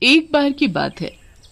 एक बार की बात है,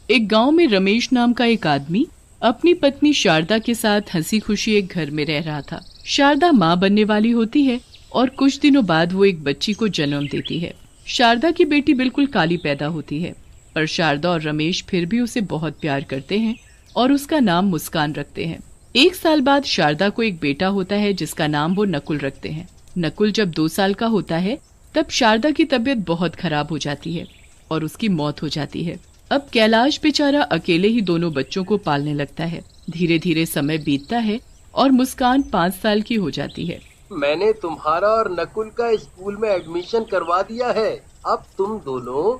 एक गांव में रमेश नाम का एक आदमी अपनी पत्नी शारदा के साथ हंसी खुशी एक घर में रह रहा था। शारदा माँ बनने वाली होती है और कुछ दिनों बाद वो एक बच्ची को जन्म देती है। शारदा की बेटी बिल्कुल काली पैदा होती है, पर शारदा और रमेश फिर भी उसे बहुत प्यार करते हैं और उसका नाम मुस्कान रखते हैं। एक साल बाद शारदा को एक बेटा होता है जिसका नाम वो नकुल रखते हैं। नकुल जब 2 साल का होता है तब शारदा की तबीयत बहुत खराब हो जाती है और उसकी मौत हो जाती है। अब कैलाश बेचारा अकेले ही दोनों बच्चों को पालने लगता है। धीरे धीरे समय बीतता है और मुस्कान 5 साल की हो जाती है। मैंने तुम्हारा और नकुल का स्कूल में एडमिशन करवा दिया है। अब तुम दोनों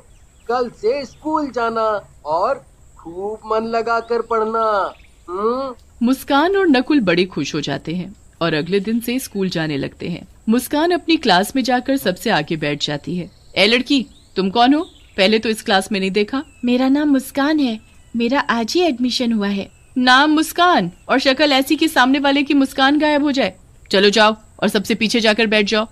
कल से स्कूल जाना और खूब मन लगा कर पढ़ना। मुस्कान और नकुल बड़े खुश हो जाते हैं और अगले दिन से स्कूल जाने लगते हैं। मुस्कान अपनी क्लास में जाकर सबसे आगे बैठ जाती है। ए लड़की, तुम कौन हो? पहले तो इस क्लास में नहीं देखा। मेरा नाम मुस्कान है, मेरा आज ही एडमिशन हुआ है। नाम मुस्कान और शक्ल ऐसी कि सामने वाले की मुस्कान गायब हो जाए। चलो जाओ और सबसे पीछे जाकर बैठ जाओ।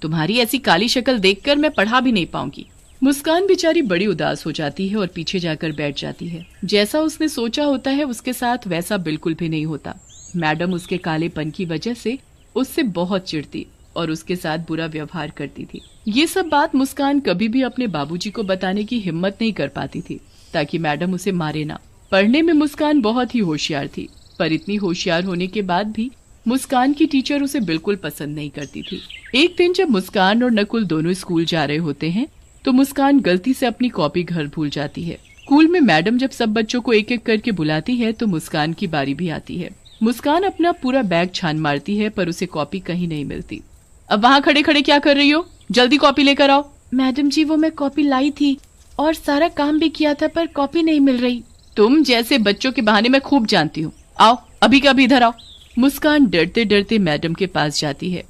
तुम्हारी ऐसी काली शक्ल देखकर मैं पढ़ा भी नहीं पाऊंगी। मुस्कान बेचारी बड़ी उदास हो जाती है और पीछे जाकर बैठ जाती है। जैसा उसने सोचा होता है उसके साथ वैसा बिल्कुल भी नहीं होता। मैडम उसके कालेपन की वजह से उससे बहुत चिढ़ती और उसके साथ बुरा व्यवहार करती थी। ये सब बात मुस्कान कभी भी अपने बाबूजी को बताने की हिम्मत नहीं कर पाती थी ताकि मैडम उसे मारे ना। पढ़ने में मुस्कान बहुत ही होशियार थी, पर इतनी होशियार होने के बाद भी मुस्कान की टीचर उसे बिल्कुल पसंद नहीं करती थी। एक दिन जब मुस्कान और नकुल दोनों स्कूल जा रहे होते हैं तो मुस्कान गलती से अपनी कॉपी घर भूल जाती है। स्कूल में मैडम जब सब बच्चों को एक एक करके बुलाती है तो मुस्कान की बारी भी आती है। मुस्कान अपना पूरा बैग छान मारती है पर उसे कॉपी कहीं नहीं मिलती। अब वहाँ खड़े खड़े क्या कर रही हो? जल्दी कॉपी लेकर आओ। मैडम जी, वो मैं कॉपी लाई थी और सारा काम भी किया था पर कॉपी नहीं मिल रही। तुम जैसे बच्चों के बहाने मैं खूब जानती हूँ। आओ अभी का अभी इधर आओ। मुस्कान डरते डरते मैडम के पास जाती है।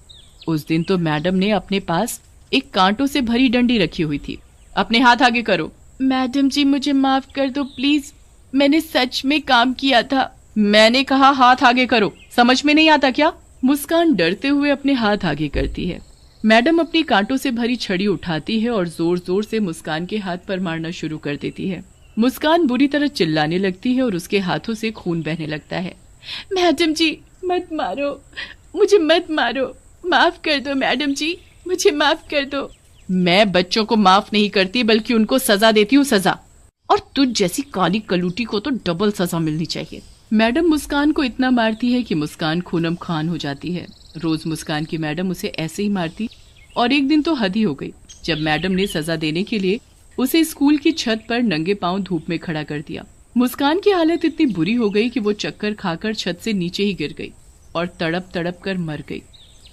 उस दिन तो मैडम ने अपने पास एक कांटों से भरी डंडी रखी हुई थी। अपने हाथ आगे करो। मैडम जी, मुझे माफ कर दो प्लीज, मैंने सच में काम किया था। मैंने कहा हाथ आगे करो, समझ में नहीं आता क्या? मुस्कान डरते हुए अपने हाथ आगे करती है। मैडम अपनी कांटों से भरी छड़ी उठाती है और जोर जोर से मुस्कान के हाथ पर मारना शुरू कर देती है। मुस्कान बुरी तरह चिल्लाने लगती है और उसके हाथों से खून बहने लगता है। मैडम जी, मत मारो, मुझे मत मारो, माफ कर दो मैडम जी, मुझे माफ कर दो। मैं बच्चों को माफ नहीं करती बल्कि उनको सजा देती हूँ, सजा। और तुझ जैसी काली कलूटी को तो डबल सजा मिलनी चाहिए। मैडम मुस्कान को इतना मारती है कि मुस्कान खूनम खान हो जाती है। रोज मुस्कान की मैडम उसे ऐसे ही मारती और एक दिन तो हद ही हो गई जब मैडम ने सजा देने के लिए उसे स्कूल की छत पर नंगे पांव धूप में खड़ा कर दिया। मुस्कान की हालत इतनी बुरी हो गई कि वो चक्कर खाकर छत से नीचे ही गिर गई और तड़प तड़प कर मर गई।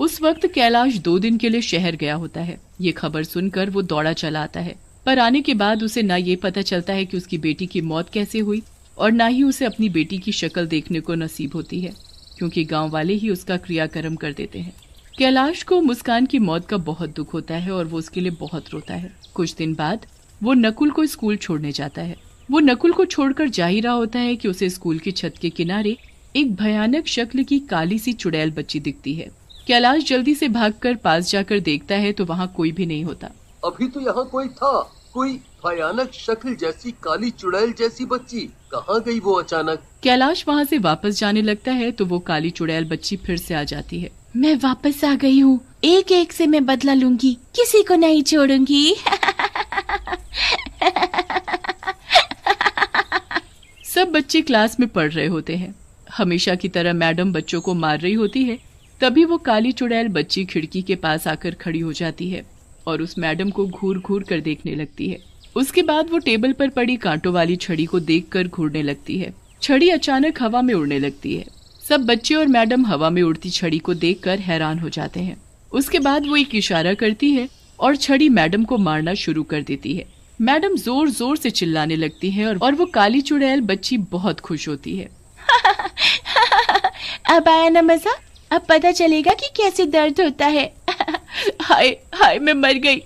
उस वक्त कैलाश 2 दिन के लिए शहर गया होता है। ये खबर सुनकर वो दौड़ा चला आता है, पर आने के बाद उसे ना ये पता चलता है कि उसकी बेटी की मौत कैसे हुई और ना ही उसे अपनी बेटी की शक्ल देखने को नसीब होती है, क्योंकि गांव वाले ही उसका क्रियाकर्म कर देते हैं। कैलाश को मुस्कान की मौत का बहुत दुख होता है और वो उसके लिए बहुत रोता है। कुछ दिन बाद वो नकुल को स्कूल छोड़ने जाता है। वो नकुल को छोड़कर जा ही रहा होता है कि उसे स्कूल की छत के किनारे एक भयानक शक्ल की काली सी चुड़ैल बच्ची दिखती है। कैलाश जल्दी से भागकर पास जाकर देखता है तो वहाँ कोई भी नहीं होता। अभी तो यहाँ कोई था, कोई भयानक शक्ल जैसी काली चुड़ैल जैसी बच्ची कहाँ गई वो अचानक? कैलाश वहाँ से वापस जाने लगता है तो वो काली चुड़ैल बच्ची फिर से आ जाती है। मैं वापस आ गई हूँ, एक एक से मैं बदला लूंगी, किसी को नहीं छोड़ूंगी। सब बच्चे क्लास में पढ़ रहे होते हैं। हमेशा की तरह मैडम बच्चों को मार रही होती है। तभी वो काली चुड़ैल बच्ची खिड़की के पास आकर खड़ी हो जाती है और उस मैडम को घूर घूर कर देखने लगती है। उसके बाद वो टेबल पर पड़ी कांटों वाली छड़ी को देखकर घूरने लगती है। छड़ी अचानक हवा में उड़ने लगती है। सब बच्चे और मैडम हवा में उड़ती छड़ी को देखकर हैरान हो जाते हैं। उसके बाद वो एक इशारा करती है और छड़ी मैडम को मारना शुरू कर देती है। मैडम जोर जोर से चिल्लाने लगती है और वो काली चुड़ैल बच्ची बहुत खुश होती है। अब आया ना मजा, अब पता चलेगा कि कैसे दर्द होता है। हाय हाय, मैं मर गई,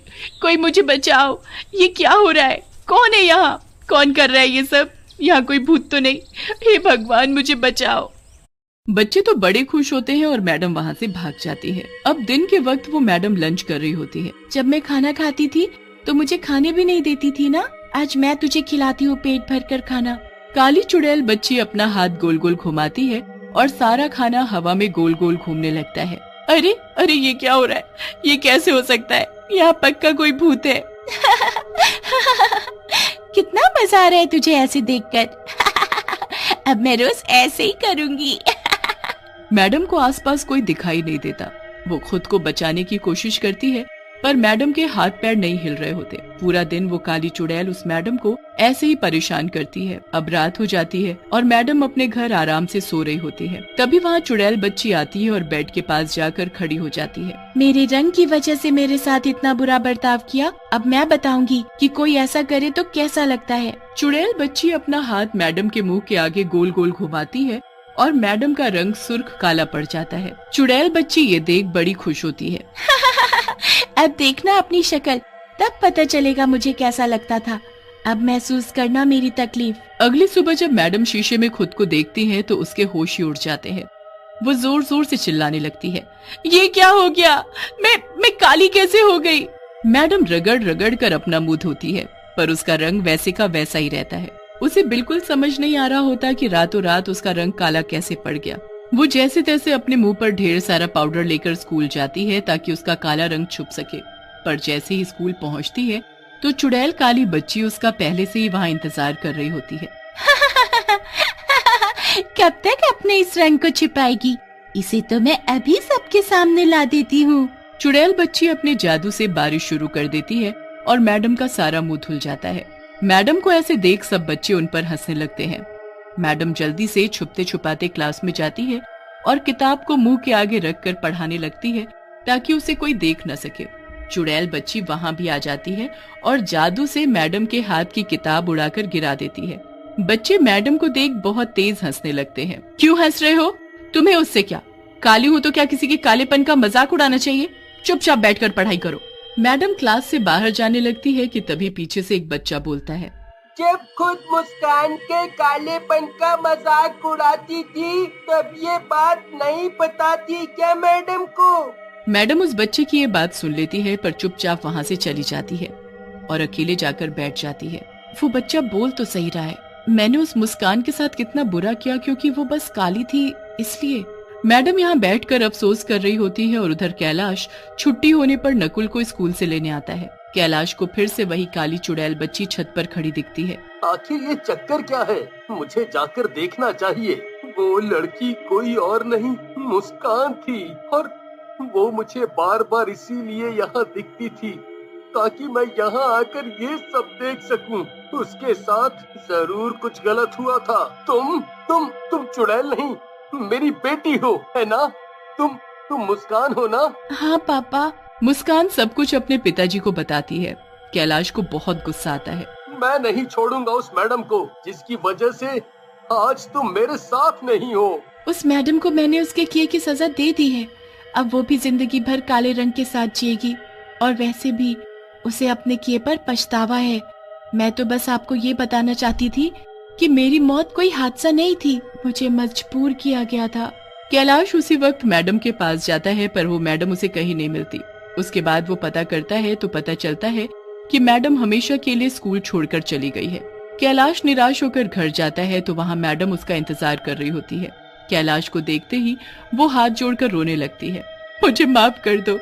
कोई मुझे बचाओ, ये क्या हो रहा है? कौन है यहाँ? कौन कर रहा है ये सब? यहाँ कोई भूत तो नहीं? हे भगवान, मुझे बचाओ। बच्चे तो बड़े खुश होते हैं और मैडम वहाँ से भाग जाती है। अब दिन के वक्त वो मैडम लंच कर रही होती है। जब मैं खाना खाती थी तो मुझे खाने भी नहीं देती थी ना, आज मैं तुझे खिलाती हूँ पेट भर कर खाना। काली चुड़ैल बच्ची अपना हाथ गोल गोल घुमाती है और सारा खाना हवा में गोल गोल घूमने लगता है। अरे अरे ये क्या हो रहा है? ये कैसे हो सकता है? यहाँ पक्का कोई भूत है। कितना मजा आ रहा है तुझे ऐसे देखकर। अब मैं रोज ऐसे ही करूँगी। मैडम को आसपास कोई दिखाई नहीं देता। वो खुद को बचाने की कोशिश करती है पर मैडम के हाथ पैर नहीं हिल रहे होते। पूरा दिन वो काली चुड़ैल उस मैडम को ऐसे ही परेशान करती है। अब रात हो जाती है और मैडम अपने घर आराम से सो रही होती है। तभी वहाँ चुड़ैल बच्ची आती है और बेड के पास जाकर खड़ी हो जाती है। मेरे रंग की वजह से मेरे साथ इतना बुरा बर्ताव किया, अब मैं बताऊंगी कि कोई ऐसा करे तो कैसा लगता है। चुड़ैल बच्ची अपना हाथ मैडम के मुंह के आगे गोल गोल घुमाती है और मैडम का रंग सुर्ख काला पड़ जाता है। चुड़ैल बच्ची ये देख बड़ी खुश होती है। अब देखना अपनी शक्ल, तब पता चलेगा मुझे कैसा लगता था। अब महसूस करना मेरी तकलीफ। अगली सुबह जब मैडम शीशे में खुद को देखती है तो उसके होश ही उड़ जाते हैं। वो जोर जोर से चिल्लाने लगती है, ये क्या हो गया? मैं काली कैसे हो गई? मैडम रगड़ रगड़ कर अपना मुंह धोती है पर उसका रंग वैसे का वैसा ही रहता है। उसे बिल्कुल समझ नहीं आ रहा होता कि रातों रात उसका रंग काला कैसे पड़ गया। वो जैसे तैसे अपने मुंह पर ढेर सारा पाउडर लेकर स्कूल जाती है ताकि उसका काला रंग छुप सके। पर जैसे ही स्कूल पहुंचती है तो चुड़ैल काली बच्ची उसका पहले से ही वहाँ इंतजार कर रही होती है। कब तक अपने इस रंग को छिपाएगी? इसे तो मैं अभी सबके सामने ला देती हूँ। चुड़ैल बच्ची अपने जादू से बारिश शुरू कर देती है और मैडम का सारा मुंह धुल जाता है। मैडम को ऐसे देख सब बच्चे उन पर हंसने लगते हैं। मैडम जल्दी से छुपते छुपाते क्लास में जाती है और किताब को मुंह के आगे रखकर पढ़ाने लगती है ताकि उसे कोई देख न सके। चुड़ैल बच्ची वहाँ भी आ जाती है और जादू से मैडम के हाथ की किताब उड़ाकर गिरा देती है। बच्चे मैडम को देख बहुत तेज हंसने लगते हैं। क्यों हंस रहे हो? तुम्हें उससे क्या? काली हूँ तो क्या किसी के कालेपन का मजाक उड़ाना चाहिए? चुपचाप बैठकर पढ़ाई करो। मैडम क्लास से बाहर जाने लगती है कि तभी पीछे से एक बच्चा बोलता है, जब खुद मुस्कान के कालेपन का मजाक उड़ाती थी तब ये बात नहीं पता थी क्या मैडम को? मैडम उस बच्चे की ये बात सुन लेती है पर चुपचाप वहाँ से चली जाती है और अकेले जाकर बैठ जाती है। वो बच्चा बोल तो सही रहा है, मैंने उस मुस्कान के साथ कितना बुरा किया क्योंकि वो बस काली थी इसलिए। मैडम यहाँ बैठकर अफसोस कर रही होती है और उधर कैलाश छुट्टी होने पर नकुल को स्कूल से लेने आता है। कैलाश को फिर से वही काली चुड़ैल बच्ची छत पर खड़ी दिखती है। आखिर ये चक्कर क्या है? मुझे जाकर देखना चाहिए। वो लड़की कोई और नहीं मुस्कान थी और वो मुझे बार बार इसीलिए यहाँ दिखती थी ताकि मैं यहाँ आकर ये सब देख सकूं। उसके साथ जरूर कुछ गलत हुआ था। तुम चुड़ैल नहीं, मेरी बेटी हो, है ना? तुम मुस्कान हो ना? हाँ पापा। मुस्कान सब कुछ अपने पिताजी को बताती है। कैलाश को बहुत गुस्सा आता है। मैं नहीं छोड़ूंगा उस मैडम को जिसकी वजह से आज तुम मेरे साथ नहीं हो। उस मैडम को मैंने उसके किए की सजा दे दी है। अब वो भी जिंदगी भर काले रंग के साथ जिएगी और वैसे भी उसे अपने किए पर पछतावा है। मैं तो बस आपको ये बताना चाहती थी कि मेरी मौत कोई हादसा नहीं थी, मुझे मजबूर किया गया था। कैलाश उसी वक्त मैडम के पास जाता है पर वो मैडम उसे कहीं नहीं मिलती। उसके बाद वो पता करता है तो पता चलता है कि मैडम हमेशा के लिए स्कूल छोड़कर चली गई है। कैलाश निराश होकर घर जाता है तो वहाँ मैडम उसका इंतजार कर रही होती है। कैलाश को देखते ही वो हाथ जोड़कर रोने लगती है। मुझे माफ कर दो,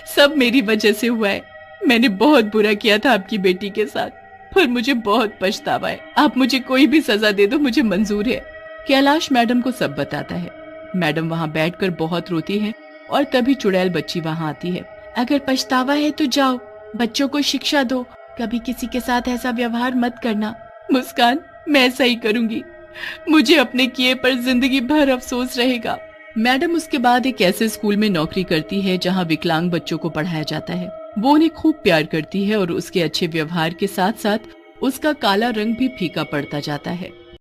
सब मेरी वजह से हुआ है। मैंने बहुत बुरा किया था आपकी बेटी के साथ, पर मुझे बहुत पछतावा है। आप मुझे कोई भी सजा दे दो, मुझे मंजूर है। कैलाश मैडम को सब बताता है। मैडम वहाँ बैठकर बहुत रोती है और तभी चुड़ैल बच्ची वहाँ आती है। अगर पछतावा है तो जाओ, बच्चों को शिक्षा दो, कभी किसी के साथ ऐसा व्यवहार मत करना। मुस्कान, मैं ऐसा ही करूंगी। मुझे अपने किए पर जिंदगी भर अफसोस रहेगा। मैडम उसके बाद एक ऐसे स्कूल में नौकरी करती है जहाँ विकलांग बच्चों को पढ़ाया जाता है। वो उन्हें खूब प्यार करती है और उसके अच्छे व्यवहार के साथ साथ उसका काला रंग भी फीका पड़ता जाता है।